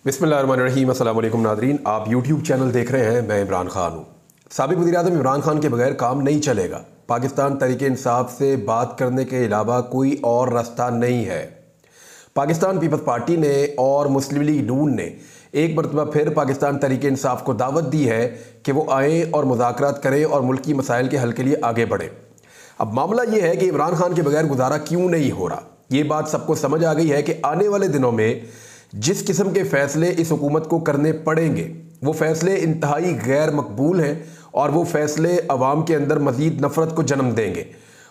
बिस्मिल्लाहिर्रहमानिर्रहीम। अस्सलाम वालेकुम नादरीन, आप यूट्यूब चैनल देख रहे हैं। मैं इमरान खान हूँ। साबिक़ वज़ीर-ए-आज़म इमरान खान के बगैर काम नहीं चलेगा। पाकिस्तान तहरीक-ए-इंसाफ से बात करने के अलावा कोई और रास्ता नहीं है। पाकिस्तान पीपल्स पार्टी ने और मुस्लिम लीग नून ने एक मरतबा फिर पाकिस्तान तहरीक-ए-इंसाफ को दावत दी है कि वो आएँ और मुज़ाकरात करें और मुल्की मसाइल के हल के लिए आगे बढ़ें। अब मामला ये है कि इमरान खान के बगैर गुजारा क्यों नहीं हो रहा। ये बात सबको समझ आ गई है कि आने वाले दिनों में जिस किस्म के फ़ैसले इस हुकूमत को करने पड़ेंगे वो फ़ैसले इंतहाई गैर मकबूल हैं और वो फ़ैसले अवाम के अंदर मज़ीद नफ़रत को जन्म देंगे।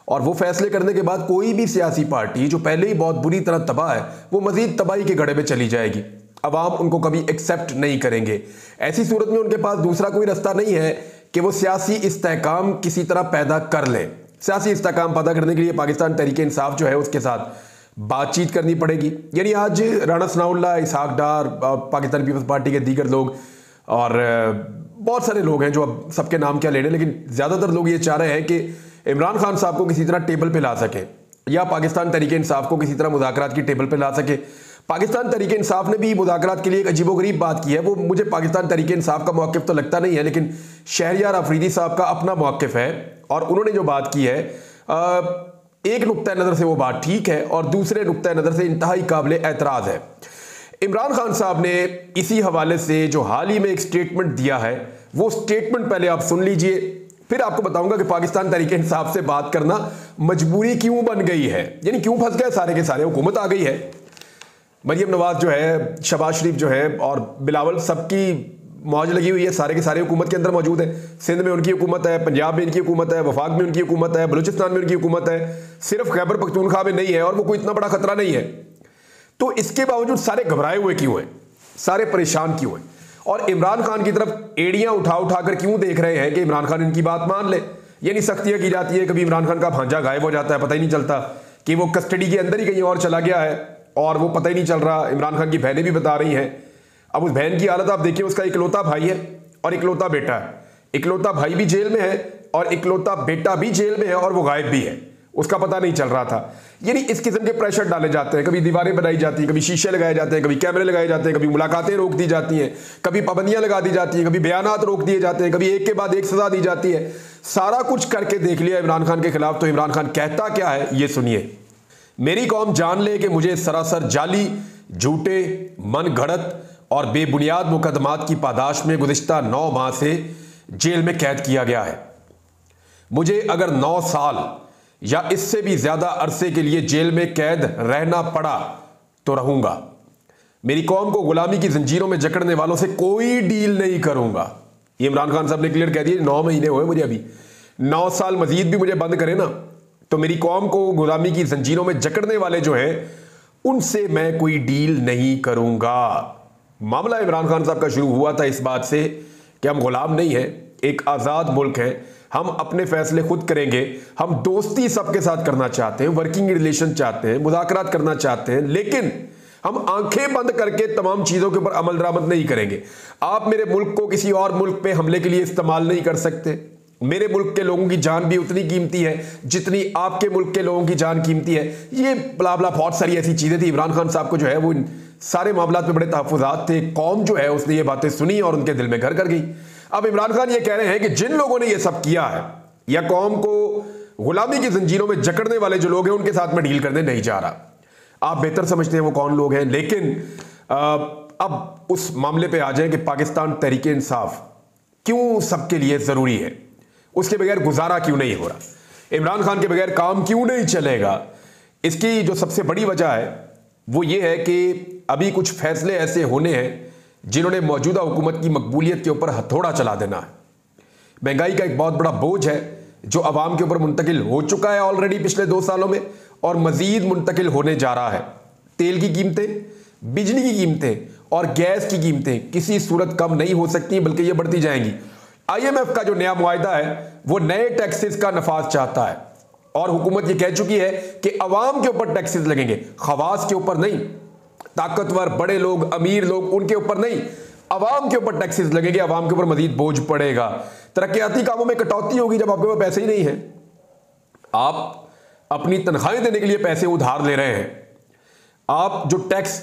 और वो फ़ैसले करने के बाद कोई भी सियासी पार्टी जो पहले ही बहुत बुरी तरह तबाह है वो मज़ीद तबाही के गड्ढे में चली जाएगी। अवाम उनको कभी एक्सेप्ट नहीं करेंगे। ऐसी सूरत में उनके पास दूसरा कोई रास्ता नहीं है कि वो सियासी इस्तेहकाम किसी तरह पैदा कर लें। सियासी इस्तेहकाम पैदा करने के लिए पाकिस्तान तहरीक-ए-इंसाफ जो है उसके साथ बातचीत करनी पड़ेगी। यानी आज राणा सनाउल्लाह, इसहाक डार, पाकिस्तान पीपल्स पार्टी के दीगर लोग और बहुत सारे लोग हैं जो अब सबके नाम क्या लेने, लेकिन ज़्यादातर लोग ये चाह रहे हैं कि इमरान खान साहब को किसी तरह टेबल पे ला सके या पाकिस्तान तहरीक-ए-इंसाफ को किसी तरह मुज़ाकरात की टेबल पे ला सके। पाकिस्तान तहरीक-ए-इंसाफ ने भी मुज़ाकरात के लिए एक अजीबोगरीब बात की है। वो मुझे पाकिस्तान तहरीक-ए-इंसाफ का मौक़िफ़ तो लगता नहीं है, लेकिन शहरयार अफरीदी साहब का अपना मौक़िफ़ है और उन्होंने जो बात की है एक नुक्ता नज़र से वो बात ठीक है और दूसरे नुक्ता नज़र से इंतहाई काबिल एतराज़ है। इमरान खान साहब ने इसी हवाले से जो हाल ही में एक स्टेटमेंट दिया है वो स्टेटमेंट पहले आप सुन लीजिए, फिर आपको बताऊंगा कि पाकिस्तान तहरीक-ए-इंसाफ से बात करना मजबूरी क्यों बन गई है, यानी क्यों फंस गए सारे के सारे। हुकूमत आ गई है, मरियम नवाज जो है, शहबाज शरीफ जो है और बिलावल सबकी मौज लगी हुई है, सारे के सारे हुकूमत के अंदर मौजूद है। सिंध में उनकी हुकूमत है, पंजाब में इनकी हुकूमत है, वफाक में उनकी हुकूमत है, बलूचिस्तान में उनकी हुकूमत है, सिर्फ खैबर पख्तूनख्वा में नहीं है और वो कोई इतना बड़ा खतरा नहीं है। तो इसके बावजूद सारे घबराए हुए क्यों हैं, सारे परेशान क्यों हैं और इमरान खान की तरफ एड़ियां उठा उठाकर क्यों देख रहे हैं कि इमरान खान इनकी बात मान ले। यानी सख्तियां की जाती है, कभी इमरान खान का भांजा गायब हो जाता है, पता ही नहीं चलता कि वो कस्टडी के अंदर ही कहीं और चला गया है और वो पता ही नहीं चल रहा। इमरान खान की बहनें भी बता रही हैं। अब उस बहन की हालत आप देखिए, उसका इकलौता भाई है और इकलौता बेटा है। इकलौता भाई भी जेल में है और इकलौता बेटा भी जेल में है और वो गायब भी है, उसका पता नहीं चल रहा था। यानी इस किस्म के प्रेशर डाले जाते हैं, कभी दीवारें बनाई जाती हैं, कभी शीशे लगाए जाते हैं, कभी कैमरे लगाए जाते हैं, कभी मुलाकातें रोक दी जाती हैं, कभी पाबंदियां लगा दी जाती हैं, कभी बयानात रोक दिए जाते हैं, कभी एक के बाद एक सजा दी जाती है। सारा कुछ करके देख लिया इमरान खान के खिलाफ। तो इमरान खान कहता क्या है ये सुनिए। मेरी कौम जान ले कि मुझे सरासर जाली, झूठे, मन घड़त और बेबुनियाद मुकदमात की पादाश में गुज़िश्ता 9 माह से जेल में कैद किया गया है। मुझे अगर 9 साल या इससे भी ज्यादा अरसे के लिए जेल में कैद रहना पड़ा तो रहूंगा। मेरी कौम को गुलामी की जंजीरों में जकड़ने वालों से कोई डील नहीं करूंगा। ये इमरान खान साहब ने क्लियर कह दिया। 9 महीने हुए मुझे, अभी 9 साल मजीद भी मुझे बंद करे ना तो मेरी कौम को गुलामी की जंजीरों में जकड़ने वाले जो हैं उनसे मैं कोई डील नहीं करूंगा। मामला इमरान खान साहब का शुरू हुआ था इस बात से कि हम गुलाम नहीं हैं, एक आज़ाद मुल्क है, हम अपने फैसले खुद करेंगे, हम दोस्ती सबके साथ करना चाहते हैं, वर्किंग रिलेशन चाहते हैं, मुज़ाकरात करना चाहते हैं, लेकिन हम आंखें बंद करके तमाम चीज़ों के ऊपर अमल दरामद नहीं करेंगे। आप मेरे मुल्क को किसी और मुल्क पे हमले के लिए इस्तेमाल नहीं कर सकते। मेरे मुल्क के लोगों की जान भी उतनी कीमती है जितनी आपके मुल्क के लोगों की जान कीमती है। ये बला बला बहुत सारी ऐसी चीज़ें थी। इमरान खान साहब को जो है वो सारे मामलात में बड़े तहफ़्फ़ुज़ात थे। कौम जो है उसने ये बातें सुनी और उनके दिल में घर कर गई। अब इमरान खान ये कह रहे हैं कि जिन लोगों ने ये सब किया है या कौम को गुलामी की जंजीरों में जकड़ने वाले जो लोग हैं उनके साथ मैं डील करने नहीं जा रहा। आप बेहतर समझते हैं वो कौन लोग हैं, लेकिन अब उस मामले पे आ जाए कि पाकिस्तान तहरीक-ए-इंसाफ क्यों सबके लिए ज़रूरी है, उसके बगैर गुजारा क्यों नहीं हो रहा, इमरान खान के बगैर काम क्यों नहीं चलेगा। इसकी जो सबसे बड़ी वजह है वो ये है कि अभी कुछ फैसले ऐसे होने हैं जिन्होंने मौजूदा हुकूमत की मकबूलियत के ऊपर हथौड़ा चला देना है। महंगाई का एक बहुत बड़ा बोझ है जो अवाम के ऊपर मुंतकिल हो चुका है ऑलरेडी पिछले 2 सालों में और मजीद मुंतकिल होने जा रहा है। तेल की कीमतें, बिजली की कीमतें और गैस की कीमतें किसी सूरत कम नहीं हो सकती, बल्कि ये बढ़ती जाएंगी। IMF का जो नया मुआहदा है वो नए टैक्सेस का नफाज चाहता है और हुकूमत ये कह चुकी है कि अवाम के ऊपर टैक्सेस लगेंगे, खवास के ऊपर नहीं, ताकतवर बड़े लोग, अमीर लोग, उनके ऊपर नहीं, अवाम के ऊपर टैक्सेस लगेंगे, अवाम के ऊपर मजीद बोझ पड़ेगा। तरक्याती कामों में कटौती होगी जब आपके पास पैसे ही नहीं है। आप अपनी तनख्वाहें देने के लिए पैसे उधार ले रहे हैं, आप जो टैक्स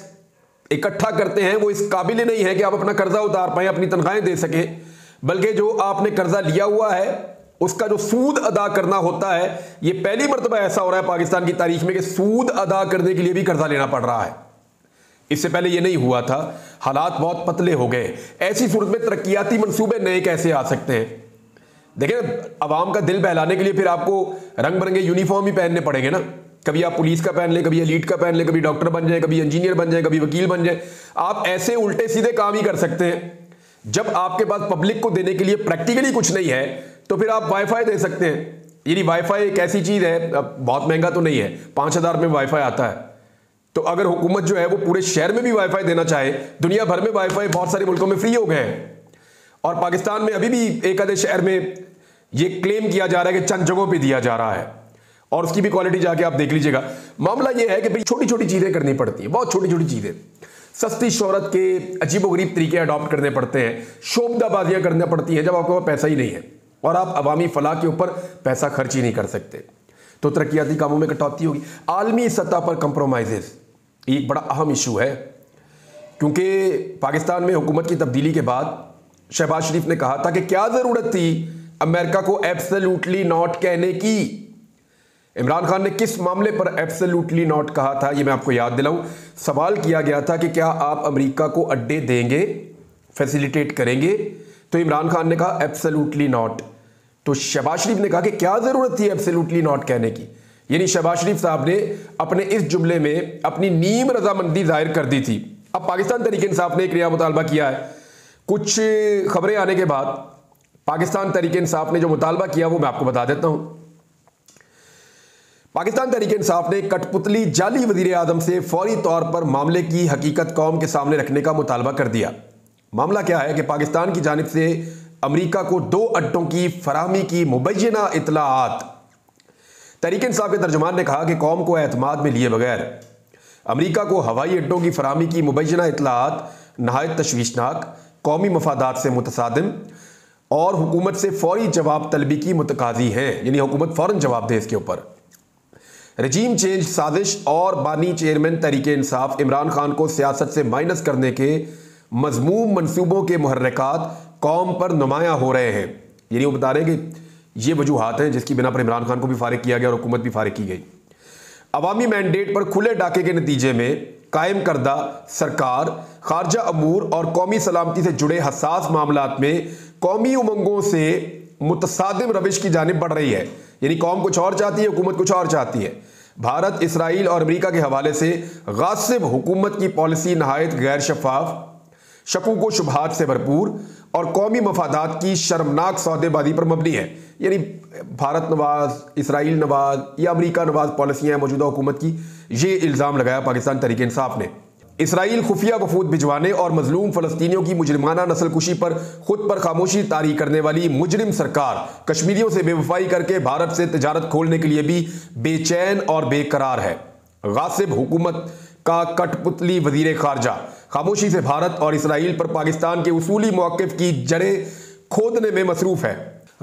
इकट्ठा करते हैं वो इस काबिल ही नहीं है कि आप अपना कर्जा उतार पाएं, अपनी तनख्वाहें दे सकें, बल्कि जो आपने कर्जा लिया हुआ है उसका जो सूद अदा करना होता है, ये पहली मर्तबा ऐसा हो रहा है पाकिस्तान की तारीख में कि सूद अदा करने के लिए भी कर्जा लेना पड़ रहा है। इससे पहले ये नहीं हुआ था। हालात बहुत पतले हो गए। ऐसी सूरत में तरक्कियाती मंसूबे नए कैसे आ सकते हैं? देखिए, अवाम का दिल बहलाने के लिए फिर आपको रंग बिरंगे यूनिफॉर्म ही पहनने पड़ेंगे ना। कभी आप पुलिस का पहन लें, कभी एलीट का पहन लें, कभी डॉक्टर बन जाए, कभी इंजीनियर बन जाए, कभी वकील बन जाए। आप ऐसे उल्टे सीधे काम ही कर सकते हैं। जब आपके पास पब्लिक को देने के लिए प्रैक्टिकली कुछ नहीं है तो फिर आप वाईफाई दे सकते हैं। यानी वाईफाई एक ऐसी चीज है, बहुत महंगा तो नहीं है, 5,000 में वाईफाई आता है। तो अगर हुकूमत जो है वो पूरे शहर में भी वाईफाई देना चाहे, दुनिया भर में वाईफाई बहुत सारे मुल्कों में फ्री हो गए हैं, और पाकिस्तान में अभी भी एक आधे शहर में ये क्लेम किया जा रहा है कि चंद जगहों पे दिया जा रहा है, और उसकी भी क्वालिटी जाके आप देख लीजिएगा। मामला ये है कि भाई छोटी छोटी चीजें करनी पड़ती है, बहुत छोटी छोटी चीजें। सस्ती शोहरत के अजीबोगरीब तरीके अडॉप्ट करने पड़ते हैं, शोबदाबाजियां करना पड़ती हैं जब आपके पास पैसा ही नहीं है और आप अवामी फलाह के ऊपर पैसा खर्च ही नहीं कर सकते, तो तरक्याती कामों में कटौती होगी। आलमी सतह पर कंप्रोमाइजेस एक बड़ा अहम इशू है, क्योंकि पाकिस्तान में हुकूमत की तब्दीली के बाद शहबाज शरीफ ने कहा था कि क्या जरूरत थी अमेरिका को एब्सोल्युटली नॉट कहने की। इमरान खान ने किस मामले पर एब्सोल्युटली नॉट कहा था, ये मैं आपको याद दिलाऊं। सवाल किया गया था कि क्या आप अमेरिका को अड्डे देंगे, फैसिलिटेट करेंगे, तो इमरान खान ने कहा एब्सोल्युटली नॉट। तो शहबाज शरीफ ने कहा कि क्या जरूरत थी एब्सोल्युटली नॉट कहने की। यानी शहबाज शरीफ साहब ने अपने इस जुमले में अपनी नीम रजामंदी जाहिर कर दी थी। अब पाकिस्तान तहरीक इंसाफ ने एक नया मुतालबा किया है। कुछ खबरें आने के बाद पाकिस्तान तहरीक इंसाफ ने जो मुतालबा किया वो मैं आपको बता देता हूं। पाकिस्तान तहरीक इंसाफ ने कठपुतली जाली वजीर आजम से फौरी तौर पर मामले की हकीकत कौम के सामने रखने का मुतालबा कर दिया। मामला क्या है कि पाकिस्तान की जानिब से अमेरिका को 2 अड्डों की फराहमी की मुबैना इतलाआत। तहरीक इंसाफ के तर्जुमान ने कहा कि कौम को एतमाद में लिए बगैर अमेरिका को हवाई अड्डों की फराहमी की मुबैना इतलाआत नहायत तशवीशनाक, कौमी मफादात से मुतसादिम और हुकूमत से फौरी जवाब तलबी की मुतकाजी हैं। यानी हुकूमत फौरन जवाब दे इसके ऊपर। रजीम चेंज साजिश और बानी चेयरमैन तहरीक इंसाफ इमरान खान को सियासत से माइनस करने के मजमूम मनसूबों के मुहर्रिकात कौम पर नुमायां हो रहे हैं। यानी वो बता रहे हैं कि ये वजूहात हैं जिसकी बिना पर इमरान खान को भी फारिग किया गया और हुकूमत भी फारिग की गई। अवामी मैंडेट पर खुले डाके के नतीजे में कायम करदा सरकार खारजा अमूर और कौमी सलामती से जुड़े हसास मामलात में कौमी उमंगों से मुतसादिम रविश की जानिब बढ़ रही है। यानी कौम कुछ और चाहती है, हुकूमत कुछ और चाहती है। भारत, इसराइल और अमेरिका के हवाले से गासिब हुकूमत की पॉलिसी नहायत गैर शफाफ, शकूक व शुबहात से भरपूर और कौमी मफादात की शर्मनाक सौदेबाजी पर मबनी है। यानी भारत नवाज, इसराइल नवाज या अमेरिका नवाज पॉलिसियां मौजूदा हुकूमत की, ये इल्ज़ाम लगाया पाकिस्तान तहरीक इंसाफ ने। इसराइल खुफिया वफूद भिजवाने और मजलूम फलस्तीनियों की मुजरिमाना नस्लकुशी पर खुद पर खामोशी तारी करने वाली मुजरिम सरकार कश्मीरियों से बेवफाई करके भारत से तिजारत खोलने के लिए भी बेचैन और बेकरार है। गासिब हुकूमत का कठपुतली वजीर खारजा खामोशी से भारत और इसराइल पर पाकिस्तान के उसूली मौक़िफ़ की जड़ें खोदने में मसरूफ़ है।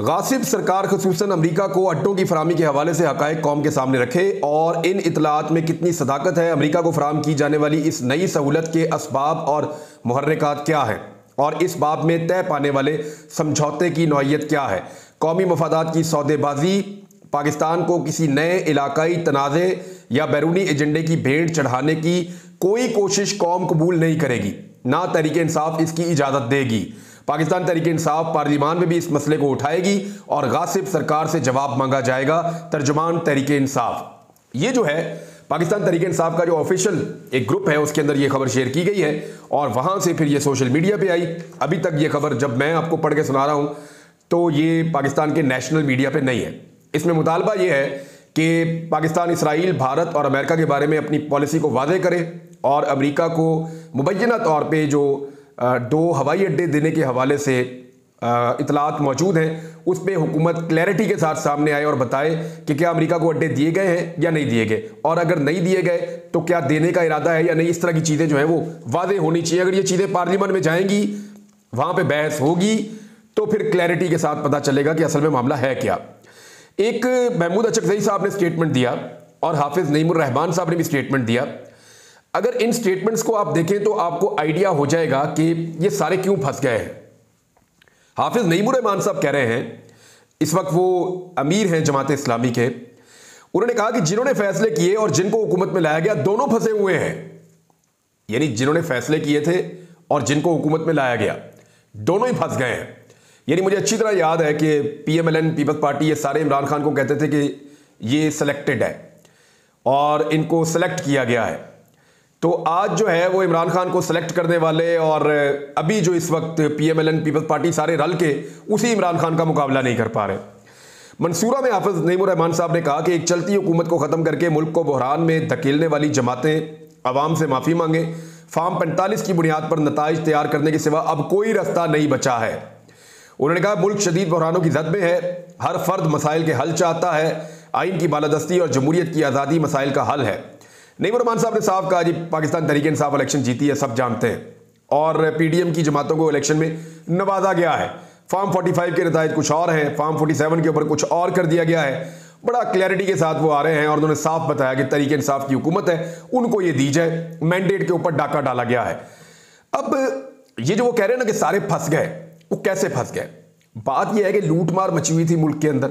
गासिब सरकार खुसूसन अमेरिका को अड्डों की फराहमी के हवाले से हक़ाइक़ कौम के सामने रखे और इन इतलात में कितनी सदाकत है, अमेरिका को फराहम की जाने वाली इस नई सहूलत के असबाब और मुहर्रिकात क्या हैं और इस बाब में तय पाने वाले समझौते की नौइयत क्या है। कौमी मफादात की सौदेबाजी पाकिस्तान को किसी नए इलाकाई तनाज़े या बैरूनी एजेंडे की भेंट चढ़ाने की कोई कोशिश कौम कबूल नहीं करेगी, ना तहरीक इंसाफ इसकी इजाज़त देगी। पाकिस्तान तहरीक इंसाफ पार्लिमान में भी इस मसले को उठाएगी और गासिब सरकार से जवाब मांगा जाएगा। तर्जुमान तहरीक इंसाफ। ये जो है पाकिस्तान तहरीक इंसाफ का जो ऑफिशियल एक ग्रुप है उसके अंदर ये खबर शेयर की गई है और वहां से फिर ये सोशल मीडिया पे आई। अभी तक ये खबर जब मैं आपको पढ़ के सुना रहा हूं तो ये पाकिस्तान के नेशनल मीडिया पे नहीं है। इसमें मुतालबा ये है कि पाकिस्तान, इसराइल, भारत और अमेरिका के बारे में अपनी पॉलिसी को वाज़ेह करे और अमेरिका को मुबैना तौर पे जो 2 हवाई अड्डे देने के हवाले से इतलात मौजूद हैं उस पर हुकूमत क्लैरिटी के साथ सामने आए और बताए कि क्या अमेरिका को अड्डे दिए गए हैं या नहीं दिए गए, और अगर नहीं दिए गए तो क्या देने का इरादा है या नहीं। इस तरह की चीज़ें जो हैं वो वाज़ेह होनी चाहिए। अगर ये चीज़ें पार्लियामेंट में जाएंगी, वहाँ पर बहस होगी, तो फिर क्लैरिटी के साथ पता चलेगा कि असल में मामला है क्या। एक महमूद अचकज़ई साहब ने स्टेटमेंट दिया और हाफिज़ नईमुर रहमान साहब ने भी स्टेटमेंट दिया। अगर इन स्टेटमेंट्स को आप देखें तो आपको आइडिया हो जाएगा कि ये सारे क्यों फंस गए हैं। हाफिज नईमुर रहमान साहब कह रहे हैं, इस वक्त वो अमीर हैं जमात इस्लामी के, उन्होंने कहा कि जिन्होंने फैसले किए और जिनको हुकूमत में लाया गया दोनों फंसे हुए हैं। यानी जिन्होंने फैसले किए थे और जिनको हुकूमत में लाया गया दोनों ही फंस गए हैं। यानी मुझे अच्छी तरह याद है कि PMLN पीपल्स पार्टी ये सारे इमरान खान को कहते थे कि ये सिलेक्टेड है और इनको सेलेक्ट किया गया है। तो आज जो है वो इमरान खान को सेलेक्ट करने वाले और अभी जो इस वक्त PMLN पीपल्स पार्टी सारे रल के उसी इमरान खान का मुकाबला नहीं कर पा रहे। मंसूरा में हाफिज नईमुर रहमान साहब ने कहा कि एक चलती हुकूमत को ख़त्म करके मुल्क को बहरान में धकेलने वाली जमातें अवाम से माफ़ी मांगे। फार्म 45 की बुनियाद पर नताइज तैयार करने के सिवा अब कोई रास्ता नहीं बचा है। उन्होंने कहा मुल्क शदीद बहरानों की जद में है, हर फर्द मसाइल के हल चाहता है, आइन की बालादस्ती और जमहूरियत की आज़ादी मसाइल का हल है। नईमुर रहमान साहब ने साफ कहा जी पाकिस्तान तहरीक इंसाफ इलेक्शन जीती है, सब जानते हैं, और PDM की जमातों को इलेक्शन में नवाजा गया है। फार्म 45 के नताइज कुछ और हैं, फार्म 47 के ऊपर कुछ और कर दिया गया है। बड़ा क्लैरिटी के साथ वो आ रहे हैं और उन्होंने साफ बताया कि तहरीक इंसाफ की हुकूमत है, उनको ये दी जाए, मैंडेट के ऊपर डाका डाला गया है। अब ये जो वो कह रहे हैं ना कि सारे फंस गए, वो कैसे फंस गए? बात यह है कि लूट मार मची हुई थी मुल्क के अंदर,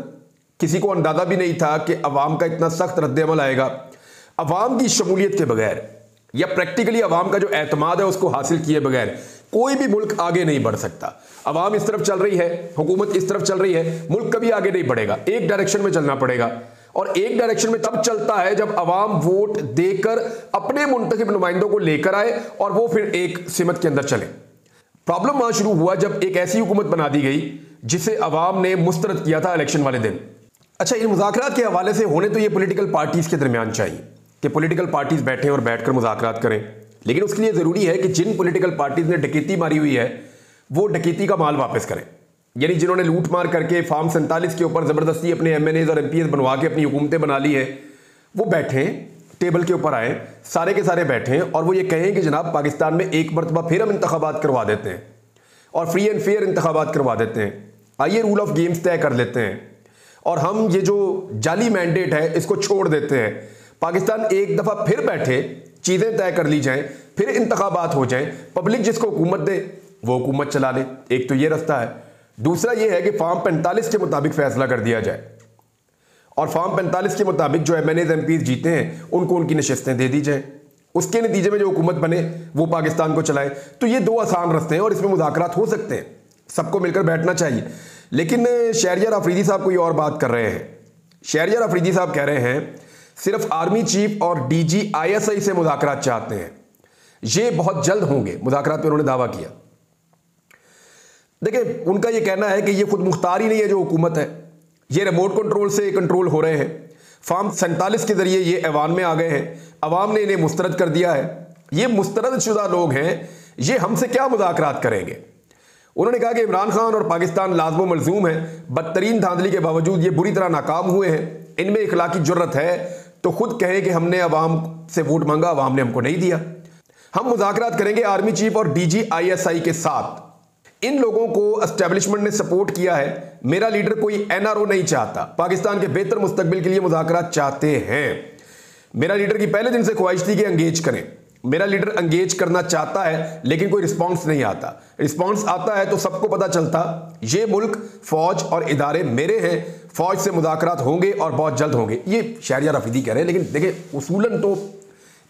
किसी को अंदाजा भी नहीं था कि अवाम का इतना सख्त रद्द-ए-अमल आएगा। अवाम की शमूलियत के बगैर या प्रैक्टिकली अवाम का जो एतमाद है उसको हासिल किए बगैर कोई भी मुल्क आगे नहीं बढ़ सकता। अवाम इस तरफ चल रही है, हुकूमत इस तरफ चल रही है, मुल्क कभी आगे नहीं बढ़ेगा। एक डायरेक्शन में चलना पड़ेगा और एक डायरेक्शन में तब चलता है जब अवाम वोट देकर अपने मुंतखब नुमाइंदों को लेकर आए और वो फिर एक सिमत के अंदर चले। प्रॉब्लम वहां शुरू हुआ जब एक ऐसी हुकूमत बना दी गई जिसे अवाम ने मुस्तरद किया था इलेक्शन वाले दिन। अच्छा, इन मुज़ाकरात के हवाले से होने तो ये पॉलिटिकल पार्टीज के दरमियान चाहिए कि पॉलिटिकल पार्टीज बैठें और बैठकर मुज़ाकरात करें, लेकिन उसके लिए ज़रूरी है कि जिन पॉलिटिकल पार्टीज ने डकैती मारी हुई है वो डकैती का माल वापस करें। यानी जिन्होंने लूट मार करके फार्म 47 के ऊपर ज़बरदस्ती अपने MNAs और MPs बनवा के अपनी हुकूमतें बना ली है, वो बैठें, टेबल के ऊपर आए, सारे के सारे बैठें और वो ये कहें कि जनाब पाकिस्तान में एक मरतबा फिर हम इंतखाबात करवा देते हैं और फ्री एंड फेयर इंतखाबात करवा देते हैं, आइए रूल ऑफ गेम्स तय कर लेते हैं और हम ये जो जाली मैंडेट है इसको छोड़ देते हैं। पाकिस्तान एक दफ़ा फिर बैठे, चीज़ें तय कर ली जाएं, फिर इंतखाबात हो जाएं, पब्लिक जिसको हुकूमत दे वो हुकूमत चला ले। एक तो ये रास्ता है। दूसरा ये है कि फार्म 45 के मुताबिक फैसला कर दिया जाए और फार्म 45 के मुताबिक जो MNAs MPs जीते हैं उनको उनकी नशिस्तें दे दी जाएं, उसके नतीजे में जो हुकूमत बने वो पाकिस्तान को चलाए। तो ये दो आसान रास्ते हैं और इसमें मुज़ाकरात हो सकते हैं, सबको मिलकर बैठना चाहिए। लेकिन शहरियार अफरीदी साहब कोई और बात कर रहे हैं। शहरियार अफरीदी साहब कह रहे हैं सिर्फ आर्मी चीफ और DG ISI से मुज़ाकरात चाहते हैं, ये बहुत जल्द होंगे मुज़ाकरात पे उन्होंने दावा किया। देखिए, उनका ये कहना है कि ये खुद मुख्तार ही नहीं है जो हुकूमत है, ये रिमोट कंट्रोल से कंट्रोल हो रहे हैं। फार्म 47 के जरिए ये ऐवान में आ गए हैं, अवाम ने इन्हें मुस्तरद कर दिया है। ये मुस्तरद शुदा लोग हैं, ये हमसे क्या मुज़ाकरात करेंगे? उन्होंने कहा कि इमरान खान और पाकिस्तान लाज़िम व मलज़ूम है, बदतरीन धांधली के बावजूद ये बुरी तरह नाकाम हुए हैं। इनमें इखलाकी जुर्रत है तो खुद कहें कि हमने अवाम से वोट मांगा, अवाम ने हमको नहीं दिया। हम मुज़ाकरात करेंगे आर्मी चीफ और DG ISI के साथ। इन लोगों को एस्टेब्लिशमेंट ने सपोर्ट किया है। मेरा लीडर कोई NRO नहीं चाहता, पाकिस्तान के बेहतर मुस्तकबिल के लिए मुज़ाकरात चाहते हैं। मेरा लीडर की पहले दिन से ख्वाहिश थी कि एंगेज करें। मेरा लीडर एंगेज करना चाहता है लेकिन कोई रिस्पांस नहीं आता। रिस्पांस आता है तो सबको पता चलता ये मुल्क, फौज और इदारे मेरे हैं, फौज से मुज़ाकरात होंगे और बहुत जल्द होंगे। ये शहरियार अफरीदी कह रहे हैं। लेकिन देखिए, उसूलन तो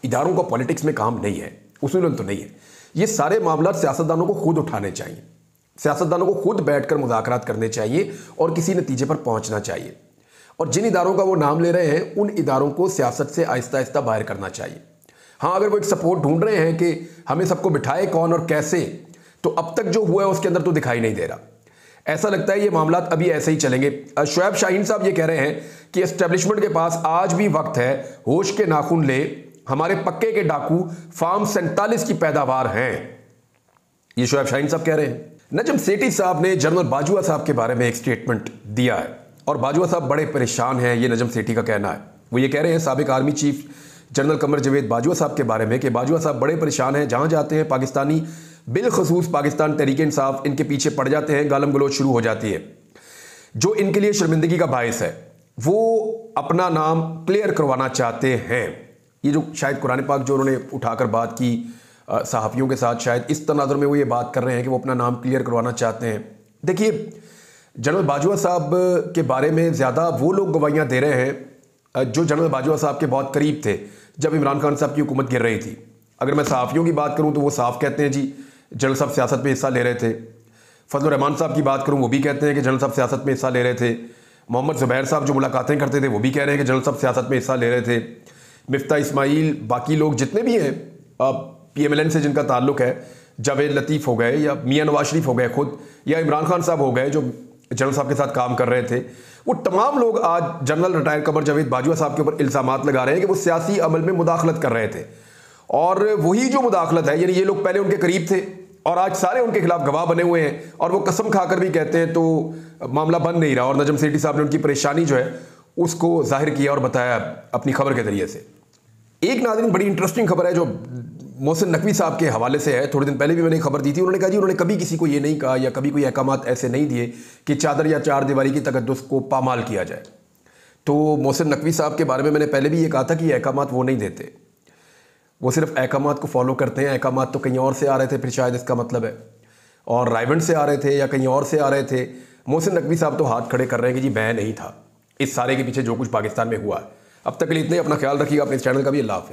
इदारों का पॉलिटिक्स में काम नहीं है, उसूलन तो नहीं है। ये सारे मामला सियासतदानों को खुद उठाने चाहिए, सियासतदानों को खुद बैठकर मुज़ाकरात करने चाहिए और किसी नतीजे पर पहुंचना चाहिए। और जिन इदारों का वो नाम ले रहे हैं उन इदारों को सियासत से आहिस्ता आहिस्ता बाहर करना चाहिए। हाँ, अगर वो एक सपोर्ट ढूंढ रहे हैं कि हमें सबको बिठाए कौन और कैसे, तो अब तक जो हुआ है उसके अंदर तो दिखाई नहीं दे रहा। ऐसा लगता है ये मामला अभी ऐसे ही चलेंगे। शुएब शाहीन साहब ये कह रहे हैं कि एस्टेब्लिशमेंट के पास आज भी वक्त है, होश के नाखून ले, हमारे पक्के के डाकू फार्म 47 की पैदावार हैं। ये शुएब शाहीन साहब कह रहे हैं। नजम सेठी साहब ने जनरल बाजवा साहब के बारे में एक स्टेटमेंट दिया है और बाजवा साहब बड़े परेशान हैं, ये नजम सेठी का कहना है। वो ये कह रहे हैं साबिक आर्मी चीफ जनरल कमर जवेद बाजवा साहब के बारे में कि बाजवा साहब बड़े परेशान हैं, जहां जाते हैं पाकिस्तानी बिलखसूस पाकिस्तान तहरीक इंसाफ इनके पीछे पड़ जाते हैं, गालम गलोच शुरू हो जाती है। जो इनके लिए शर्मिंदगी का बायस है, वो अपना नाम क्लियर करवाना चाहते हैं। ये जो शायद कुरान पाक जो उन्होंने उठाकर बात की सहाफ़ियों के साथ, शायद इस तनाज़ुर में वो ये बात कर रहे हैं कि वो अपना नाम क्लियर करवाना चाहते हैं। देखिए, जनरल बाजवा साहब के बारे में ज़्यादा वो लोग गवाहियाँ दे रहे हैं जो जनरल बाजवा साहब के बहुत करीब थे जब इमरान खान साहब की हुकूमत गिर रही थी। अगर मैं सहाफ़ियों की बात करूँ तो वो साफ कहते हैं जी जनरल साहब सियासत में हिस्सा ले रहे थे। फजल रहमान साहब की बात करूँ वो भी कहते हैं कि जनरल साहब सियासत में हिस्सा ले रहे थे। मोहम्मद ज़ुबैर साहब जो मुलाकातें करते थे वो भी कह रहे हैं कि जनरल साहब सियासत में हिस्सा ले रहे थे। मिफ्ता इस्माइल, बाकी लोग जितने भी हैं PMLN से जिनका ताल्लुक है, जावेद लतीफ़ हो गए या मियाँ नवाज शरीफ हो गए खुद, या इमरान खान साहब हो गए जो जनरल साहब के साथ काम कर रहे थे, वो तमाम लोग आज जनरल रिटायर्ड कमर जावेद बाजवा साहब के ऊपर इल्ज़ामात लगा रहे हैं कि वो सियासी अमल में मुदाखलत कर रहे थे। और वही जो मुदाखलत है, यानी ये लोग पहले उनके करीब थे और आज सारे उनके खिलाफ गवाह बने हुए हैं और वो कसम खाकर भी कहते हैं, तो मामला बन नहीं रहा। और नजम सेठी साहब ने उनकी परेशानी जो है उसको जाहिर किया और बताया अपनी खबर के जरिए से। एक नाज़रीन बड़ी इंटरेस्टिंग खबर है जो मोहसिन नकवी साहब के हवाले से है। थोड़े दिन पहले भी मैंने खबर दी थी। उन्होंने कहा जी उन्होंने कभी किसी को ये नहीं कहा या कभी कोई अहकामात ऐसे नहीं दिए कि चादर या चार दीवारी की तकद्दुस को पामाल किया जाए। तो मोहसिन नकवी साहब के बारे में मैंने पहले भी ये कहा था कि ये अहकामात वो नहीं देते, वो सिर्फ अहकामात को फॉलो करते हैं। अहकामात तो कहीं और से आ रहे थे, फिर शायद इसका मतलब है, और रायवंड से आ रहे थे या कहीं और से आ रहे थे। मोहसिन नकवी साहब तो हाथ खड़े कर रहे हैं कि जी मैं नहीं था इस सारे के पीछे जो कुछ पाकिस्तान में हुआ है। अब तक के लिए इतने, अपना ख्याल रखिएगा, अपने इस चैनल का भी। अल्लाह हाफ़िज़।